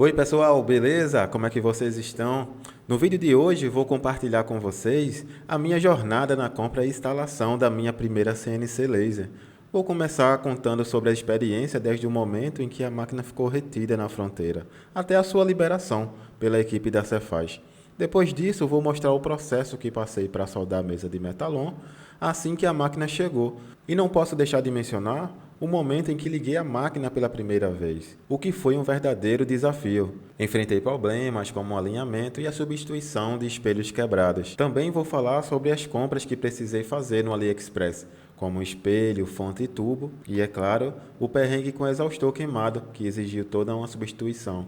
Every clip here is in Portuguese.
Oi pessoal, beleza? Como é que vocês estão? No vídeo de hoje vou compartilhar com vocês a minha jornada na compra e instalação da minha primeira CNC Laser. Vou começar contando sobre a experiência desde o momento em que a máquina ficou retida na fronteira, até a sua liberação pela equipe da Cefaz. Depois disso, vou mostrar o processo que passei para soldar a mesa de metalon assim que a máquina chegou. E não posso deixar de mencionar o momento em que liguei a máquina pela primeira vez, o que foi um verdadeiro desafio. Enfrentei problemas como o alinhamento e a substituição de espelhos quebrados. Também vou falar sobre as compras que precisei fazer no AliExpress, como espelho, fonte e tubo, e é claro, o perrengue com exaustor queimado, que exigiu toda uma substituição.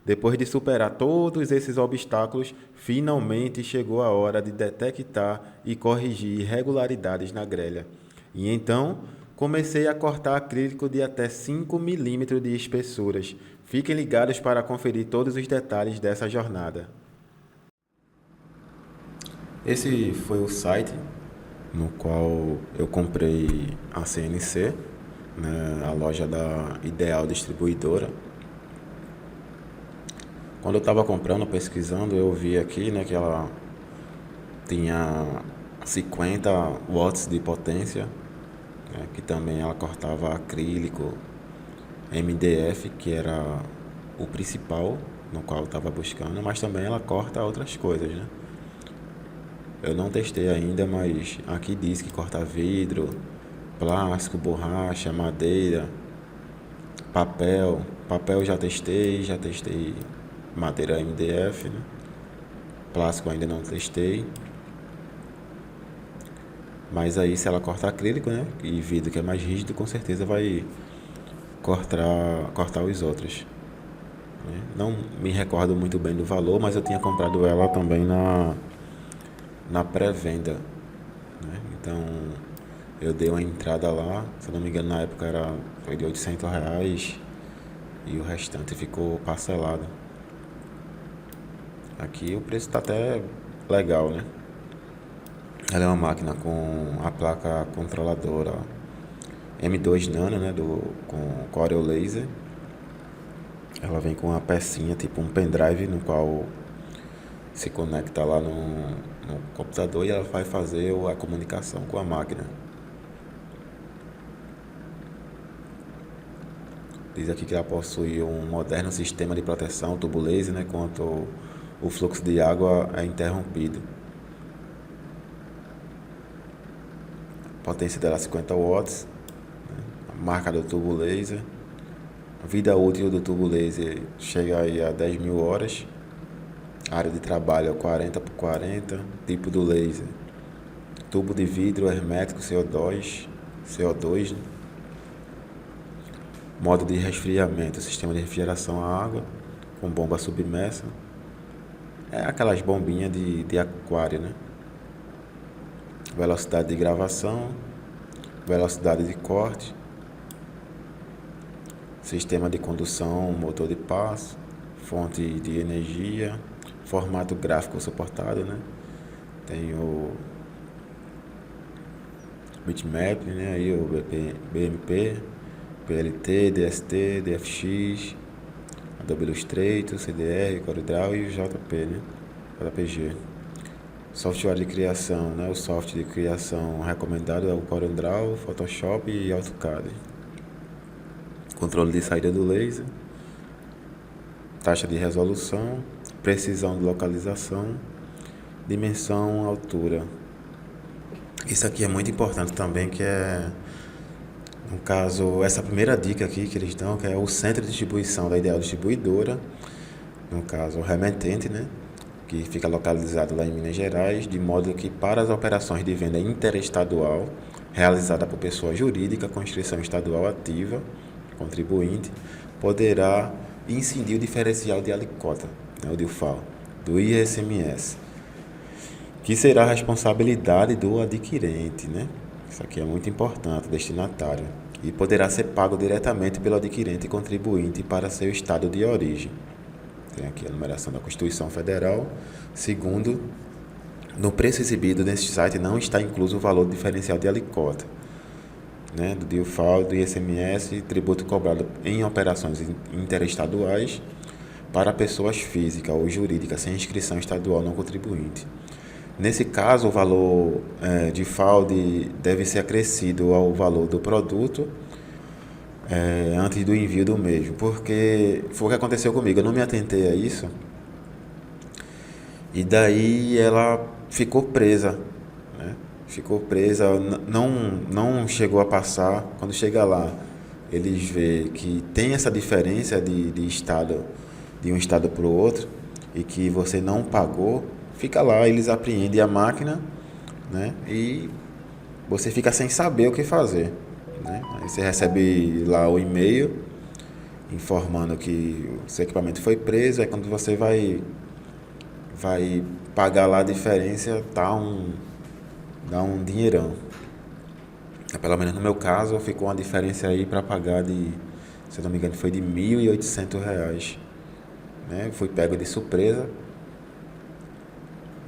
Depois de superar todos esses obstáculos, finalmente chegou a hora de detectar e corrigir irregularidades na grelha. E então, comecei a cortar acrílico de até 5 milímetros de espessuras. Fiquem ligados para conferir todos os detalhes dessa jornada. Esse foi o site no qual eu comprei a CNC, né, a loja da Ideal Distribuidora. Quando eu estava comprando, pesquisando, eu vi aqui, né, que ela tinha 50 watts de potência, né, que também ela cortava acrílico, MDF, que era o principal no qual eu estava buscando, mas também ela corta outras coisas, né? Eu não testei ainda, mas aqui diz que corta vidro, plástico, borracha, madeira, papel. Papel já testei madeira MDF, né? Plástico ainda não testei. Mas aí se ela cortar acrílico, né? E vidro que é mais rígido, com certeza vai cortar os outros, né? Não me recordo muito bem do valor, mas eu tinha comprado ela também na pré-venda, né? Então eu dei uma entrada lá, se eu não me engano na época foi de R$ 800 e o restante ficou parcelado. Aqui o preço está até legal, né? Ela é uma máquina com a placa controladora M2 Nano, né, com Corel Laser. Ela vem com uma pecinha, tipo um pendrive, no qual se conecta lá no computador e ela vai fazer a comunicação com a máquina. Diz aqui que ela possui um moderno sistema de proteção tubo laser, né, quanto o fluxo de água é interrompido. A potência dela é 50 watts, né, a marca do tubo laser. A vida útil do tubo laser chega aí a 10.000 horas. A área de trabalho é 40 por 40. Tipo do laser: tubo de vidro hermético CO2, né? Modo de resfriamento: sistema de refrigeração a água com bomba submersa. É aquelas bombinhas de aquário, né? Velocidade de gravação, velocidade de corte, sistema de condução, motor de passo, fonte de energia, formato gráfico suportado, né? Tem o bitmap, né? Aí o BMP, PLT, DST, DFX, Adobe Illustrator, CDR, CorelDRAW e o JP, né? JPG. Software de criação, né? O software de criação recomendado é o CorelDRAW, Photoshop e AutoCAD. Controle de saída do laser, taxa de resolução, precisão de localização, dimensão, altura. Isso aqui é muito importante também, que é, no caso, essa primeira dica aqui que eles dão, que é o centro de distribuição da Ideal Distribuidora, no caso, o remetente, né? Que fica localizado lá em Minas Gerais, de modo que para as operações de venda interestadual, realizada por pessoa jurídica com inscrição estadual ativa, contribuinte, poderá incidir o diferencial de alíquota, né, o DIFAL, do ICMS, que será a responsabilidade do adquirente, né? Isso aqui é muito importante, destinatário, e poderá ser pago diretamente pelo adquirente e contribuinte para seu estado de origem. Tem aqui a numeração da Constituição Federal. Segundo, no preço exibido neste site não está incluso o valor diferencial de alíquota, né, do DIFAL, do ICMS, tributo cobrado em operações interestaduais para pessoas físicas ou jurídicas sem inscrição estadual não contribuinte. Nesse caso, o valor de fraude deve ser acrescido ao valor do produto antes do envio do mesmo, porque foi o que aconteceu comigo, eu não me atentei a isso, e daí ela ficou presa, né? Ficou presa, não chegou a passar. Quando chega lá, eles veem que tem essa diferença de estado, de um estado para o outro, e que você não pagou, fica lá, eles apreendem a máquina, né? E você fica sem saber o que fazer, né? Aí você recebe lá o e-mail informando que o seu equipamento foi preso, aí quando você vai pagar lá a diferença, dá um dinheirão. Pelo menos no meu caso, ficou uma diferença aí para pagar se eu não me engano, foi de R$ 1.800, né? Fui pego de surpresa.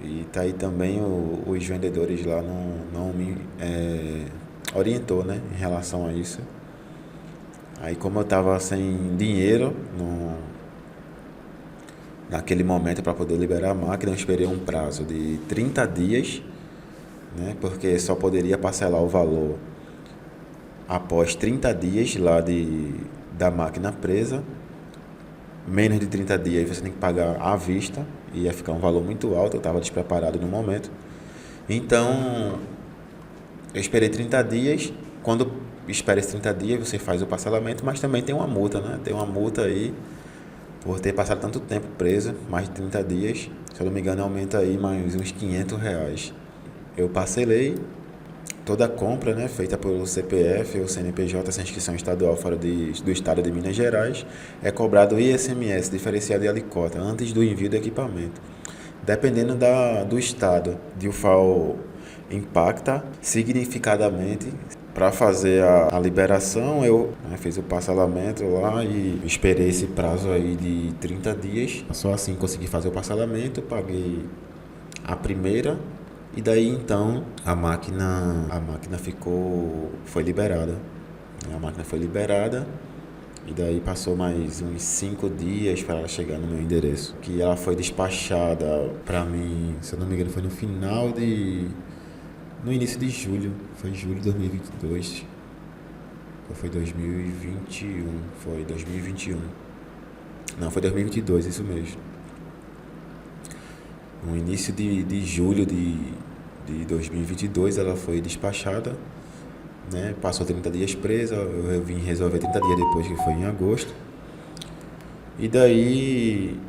E tá aí também os vendedores lá não me orientou, né, em relação a isso. Aí como eu tava sem dinheiro naquele momento para poder liberar a máquina, eu esperei um prazo de 30 dias, né, porque só poderia parcelar o valor após 30 dias lá da máquina presa. Menos de 30 dias você tem que pagar à vista, e ia ficar um valor muito alto, eu estava despreparado no momento. Então, eu esperei 30 dias, quando espera esses 30 dias você faz o parcelamento, mas também tem uma multa, né? Tem uma multa aí, por ter passado tanto tempo preso, mais de 30 dias, se eu não me engano aumenta aí mais uns R$ 500. Eu parcelei toda a compra, né, feita pelo CPF ou CNPJ sem inscrição estadual fora do estado de Minas Gerais, é cobrado ICMS, diferenciado de alíquota, antes do envio do equipamento. Dependendo do estado de o FAO impacta significadamente. Para fazer a liberação, eu fiz o parcelamento lá e esperei esse prazo aí de 30 dias. Só assim consegui fazer o parcelamento, paguei a primeira. E daí então a máquina foi liberada. A máquina foi liberada e daí passou mais uns 5 dias para ela chegar no meu endereço. Que ela foi despachada para mim, se eu não me engano, foi no início de julho. Foi julho de 2022. Ou foi 2021? Foi 2021. Não, foi 2022, isso mesmo. No início de julho de 2022 ela foi despachada, né? Passou 30 dias presa, eu vim resolver 30 dias depois, que foi em agosto. E daí,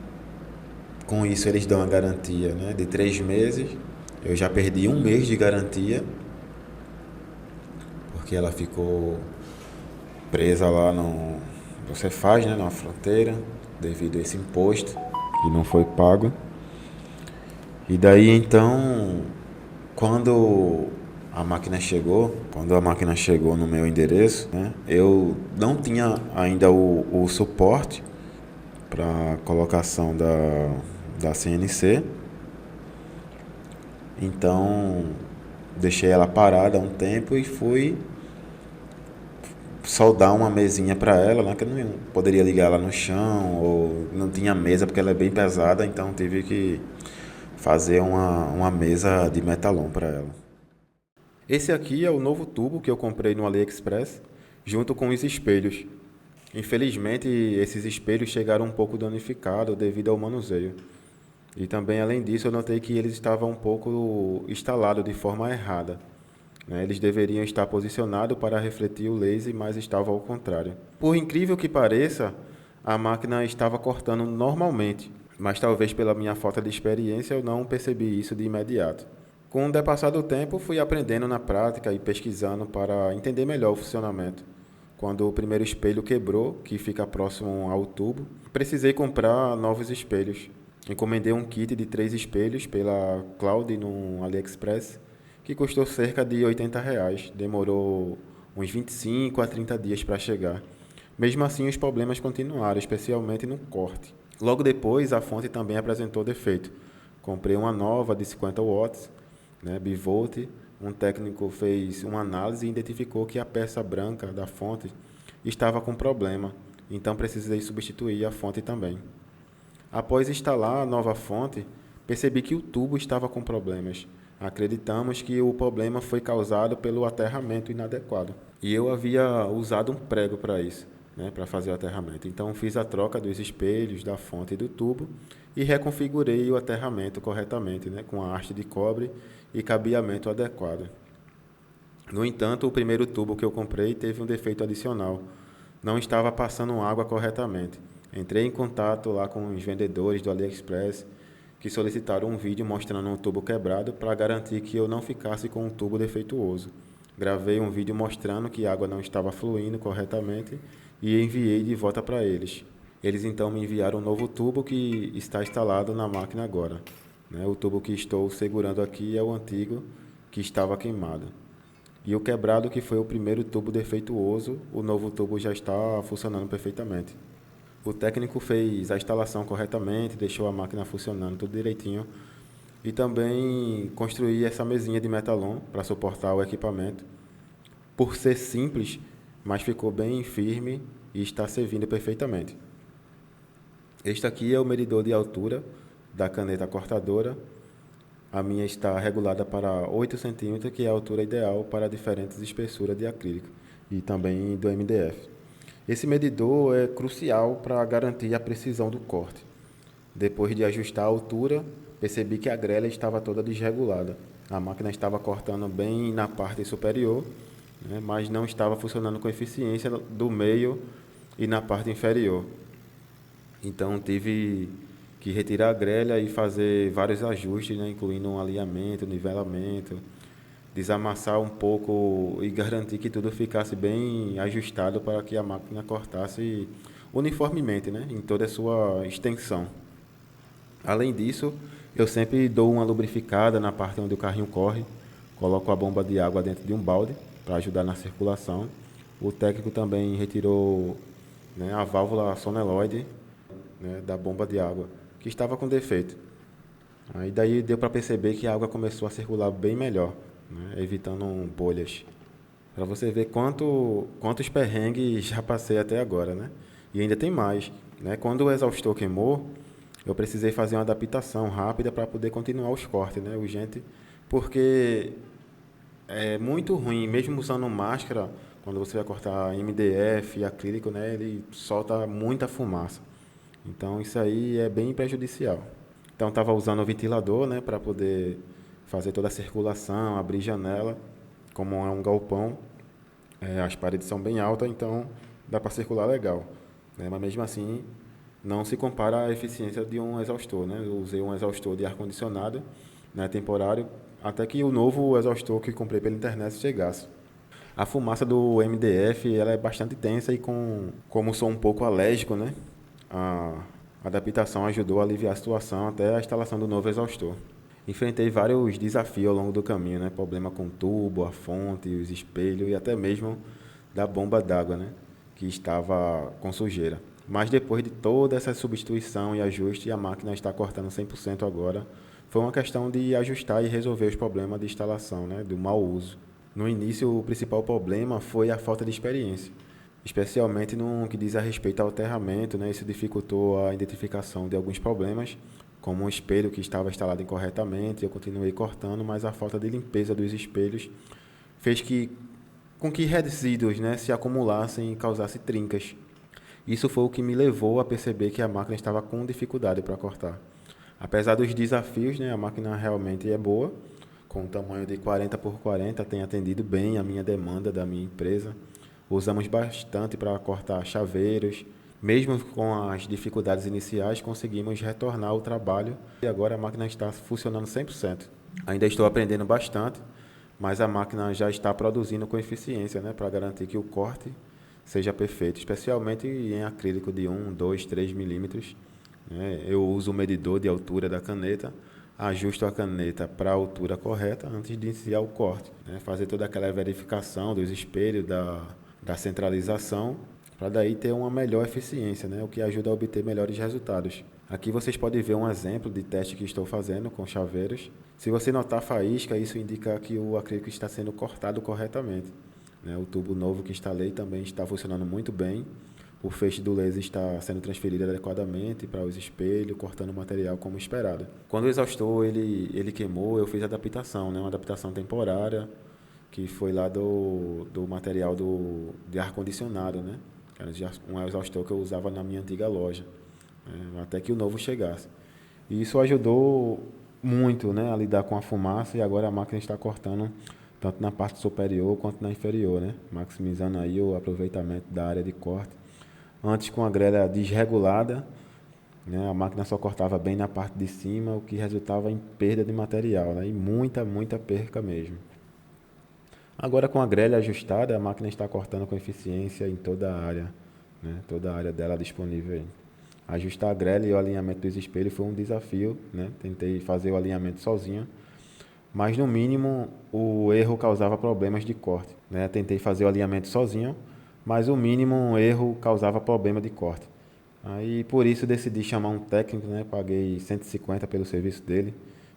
com isso eles dão a garantia, né, de 3 meses. Eu já perdi 1 mês de garantia, porque ela ficou presa lá no Cefaz, né, na fronteira, devido a esse imposto que não foi pago. E daí então, quando a máquina chegou no meu endereço, né, eu não tinha ainda o suporte para colocação da CNC. Então, deixei ela parada um tempo e fui soldar uma mesinha para ela, né, que eu não poderia ligar ela no chão, ou não tinha mesa porque ela é bem pesada, então tive que fazer uma mesa de metalon para ela. Esse aqui é o novo tubo que eu comprei no AliExpress, junto com os espelhos. Infelizmente, esses espelhos chegaram um pouco danificados devido ao manuseio. E também, além disso, eu notei que eles estavam um pouco instalados de forma errada, né? Eles deveriam estar posicionados para refletir o laser, mas estavam ao contrário. Por incrível que pareça, a máquina estava cortando normalmente, mas talvez pela minha falta de experiência eu não percebi isso de imediato. Com o depassar do tempo, fui aprendendo na prática e pesquisando para entender melhor o funcionamento. Quando o primeiro espelho quebrou, que fica próximo ao tubo, precisei comprar novos espelhos. Encomendei um kit de 3 espelhos pela Cloud no AliExpress, que custou cerca de R$ 80. Demorou uns 25 a 30 dias para chegar. Mesmo assim, os problemas continuaram, especialmente no corte. Logo depois, a fonte também apresentou defeito. Comprei uma nova de 50 watts, né, bivolt. Um técnico fez uma análise e identificou que a peça branca da fonte estava com problema, então precisei substituir a fonte também. Após instalar a nova fonte, percebi que o tubo estava com problemas. Acreditamos que o problema foi causado pelo aterramento inadequado. E eu havia usado um prego para isso, né, para fazer o aterramento. Então fiz a troca dos espelhos, da fonte e do tubo e reconfigurei o aterramento corretamente, né, com a haste de cobre e cabeamento adequado. No entanto, o primeiro tubo que eu comprei teve um defeito adicional. Não estava passando água corretamente. Entrei em contato lá com os vendedores do AliExpress que solicitaram um vídeo mostrando um tubo quebrado para garantir que eu não ficasse com um tubo defeituoso. Gravei um vídeo mostrando que a água não estava fluindo corretamente e enviei de volta para eles. Eles então me enviaram um novo tubo que está instalado na máquina agora. O tubo que estou segurando aqui é o antigo que estava queimado. E o quebrado, que foi o primeiro tubo defeituoso, o novo tubo já está funcionando perfeitamente. O técnico fez a instalação corretamente, deixou a máquina funcionando tudo direitinho e também construí essa mesinha de metalon para suportar o equipamento. Por ser simples, mas ficou bem firme e está servindo perfeitamente. Este aqui é o medidor de altura da caneta cortadora. A minha está regulada para 8 centímetros, que é a altura ideal para diferentes espessuras de acrílico e também do MDF. Esse medidor é crucial para garantir a precisão do corte. Depois de ajustar a altura, percebi que a grelha estava toda desregulada. A máquina estava cortando bem na parte superior, né, mas não estava funcionando com eficiência do meio e na parte inferior. Então tive que retirar a grelha e fazer vários ajustes, né, incluindo um alinhamento, nivelamento, desamassar um pouco e garantir que tudo ficasse bem ajustado para que a máquina cortasse uniformemente, né, em toda a sua extensão. Além disso, eu sempre dou uma lubrificada na parte onde o carrinho corre, coloco a bomba de água dentro de um balde para ajudar na circulação. O técnico também retirou, né, a válvula soleноide, né, da bomba de água, que estava com defeito. Aí daí deu para perceber que a água começou a circular bem melhor, né, evitando bolhas. Para você ver quantos perrengues já passei até agora, né? E ainda tem mais, né? Quando o exaustor queimou, eu precisei fazer uma adaptação rápida para poder continuar os cortes, né? Urgente, porque é muito ruim, mesmo usando máscara, quando você vai cortar MDF e acrílico, né? Ele solta muita fumaça. Então isso aí é bem prejudicial. Então estava usando o ventilador, né, para poder fazer toda a circulação, abrir janela, como é um galpão, as paredes são bem altas, então dá para circular legal, né? Mas mesmo assim não se compara à eficiência de um exaustor, né? Eu usei um exaustor de ar-condicionado, né, temporário, até que o novo exaustor que comprei pela internet chegasse. A fumaça do MDF ela é bastante tensa e como sou um pouco alérgico, né? A adaptação ajudou a aliviar a situação até a instalação do novo exaustor. Enfrentei vários desafios ao longo do caminho, né? Problema com o tubo, a fonte, os espelhos e até mesmo da bomba d'água, né, que estava com sujeira. Mas depois de toda essa substituição e ajuste, a máquina está cortando 100% agora. Foi uma questão de ajustar e resolver os problemas de instalação, né, do mau uso. No início, o principal problema foi a falta de experiência, especialmente no que diz a respeito ao aterramento, né? Isso dificultou a identificação de alguns problemas, como um espelho que estava instalado incorretamente. Eu continuei cortando, mas a falta de limpeza dos espelhos fez com que resíduos, né, se acumulassem e causassem trincas. Isso foi o que me levou a perceber que a máquina estava com dificuldade para cortar. Apesar dos desafios, né, a máquina realmente é boa, com um tamanho de 40 por 40, tem atendido bem a minha demanda da minha empresa. Usamos bastante para cortar chaveiros. Mesmo com as dificuldades iniciais, conseguimos retornar ao trabalho e agora a máquina está funcionando 100%. Ainda estou aprendendo bastante, mas a máquina já está produzindo com eficiência, né, para garantir que o corte seja perfeito, especialmente em acrílico de 1, 2, 3 milímetros. Né? Eu uso o medidor de altura da caneta, ajusto a caneta para a altura correta antes de iniciar o corte. Né? Fazer toda aquela verificação dos espelhos, da centralização, para daí ter uma melhor eficiência, né? O que ajuda a obter melhores resultados. Aqui vocês podem ver um exemplo de teste que estou fazendo com chaveiros. Se você notar faísca, isso indica que o acrílico está sendo cortado corretamente. Né? O tubo novo que instalei também está funcionando muito bem. o feixe do laser está sendo transferido adequadamente para os espelhos, cortando o material como esperado. Quando o exaustor ele queimou, eu fiz a adaptação, né? Uma adaptação temporária, que foi lá do material de ar-condicionado, né? Que era um exaustor que eu usava na minha antiga loja, né? Até que o novo chegasse. E isso ajudou muito, né, a lidar com a fumaça, e agora a máquina está cortando tanto na parte superior quanto na inferior, né? Maximizando aí o aproveitamento da área de corte. Antes, com a grelha desregulada, né, a máquina só cortava bem na parte de cima, o que resultava em perda de material, né, e muita perca mesmo. Agora, com a grelha ajustada, a máquina está cortando com eficiência em toda a área, né, toda a área dela disponível aí. Ajustar a grelha e o alinhamento dos espelhos foi um desafio, né? Tentei fazer o alinhamento sozinho, mas no mínimo o erro causava problemas de corte, né? Tentei fazer o alinhamento sozinho, mas o mínimo erro causava problema de corte. Aí por isso decidi chamar um técnico, né? Paguei 150 pelo serviço dele,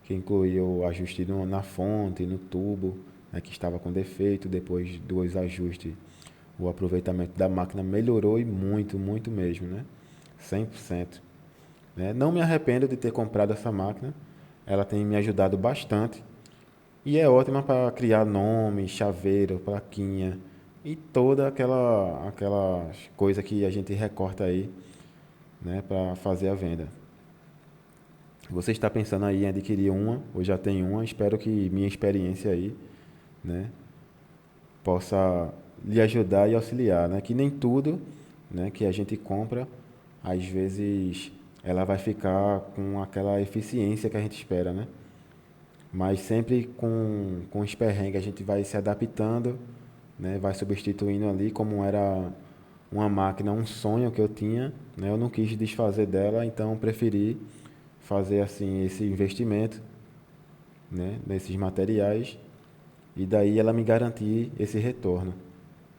que incluía o ajuste na fonte, no tubo, né? Que estava com defeito. Depois dos ajustes, o aproveitamento da máquina melhorou, e muito mesmo, né? 100%. Né? Não me arrependo de ter comprado essa máquina, ela tem me ajudado bastante e é ótima para criar nome, chaveiro, plaquinha e toda aquela coisa que a gente recorta aí, né, para fazer a venda. Você está pensando aí em adquirir uma, ou já tem uma? Espero que minha experiência aí, né, possa lhe ajudar e auxiliar, né? Que nem tudo, né, que a gente compra, às vezes ela vai ficar com aquela eficiência que a gente espera, né? Mas sempre com os perrengues a gente vai se adaptando, né? Vai substituindo ali, como era uma máquina, um sonho que eu tinha, né? Eu não quis desfazer dela, então preferi fazer assim esse investimento, né? Nesses materiais, e daí ela me garantir esse retorno,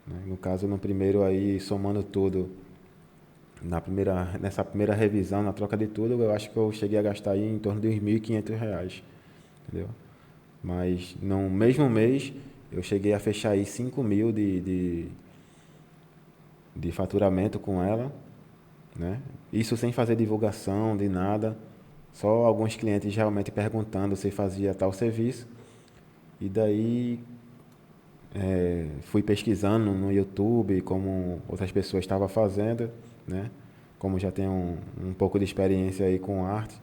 né? No caso, no primeiro aí, somando tudo, nessa primeira revisão, na troca de tudo, eu acho que eu cheguei a gastar aí em torno de uns R$ 1.500, entendeu? Mas no mesmo mês eu cheguei a fechar aí 5.000 de faturamento com ela, né? Isso sem fazer divulgação de nada, só alguns clientes realmente perguntando se fazia tal serviço. E daí fui pesquisando no YouTube como outras pessoas estavam fazendo, né? Como já tenho um pouco de experiência aí com arte,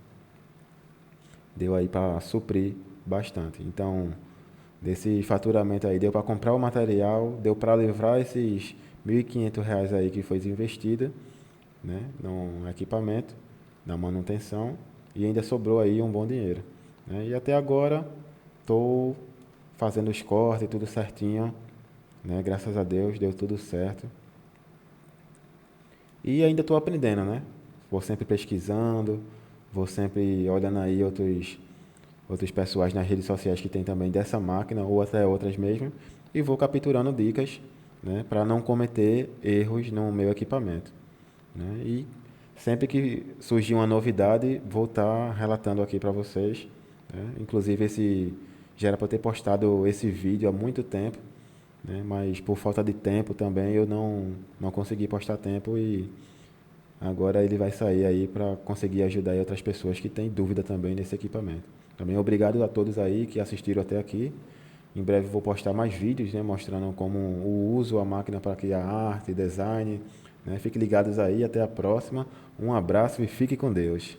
deu aí para suprir bastante. Então, desse faturamento aí, deu para comprar o material, deu para livrar esses R$ 1.500 aí que foi investido, né, no equipamento, na manutenção, e ainda sobrou aí um bom dinheiro, né? E até agora estou fazendo os cortes, tudo certinho, né? Graças a Deus deu tudo certo. E ainda estou aprendendo, né? Vou sempre pesquisando, vou sempre olhando aí outros pessoais nas redes sociais que tem também dessa máquina, ou até outras mesmo, e vou capturando dicas, né, para não cometer erros no meu equipamento, né? E sempre que surgir uma novidade, vou estar relatando aqui para vocês, né? Inclusive já era para ter postado esse vídeo há muito tempo, né? Mas por falta de tempo também eu não consegui postar tempo, e agora ele vai sair aí para conseguir ajudar aí outras pessoas que têm dúvida também nesse equipamento. Também obrigado a todos aí que assistiram até aqui. Em breve vou postar mais vídeos, né, mostrando como o uso a máquina para criar arte, design, né? Fiquem ligados aí, até a próxima. Um abraço e fique com Deus.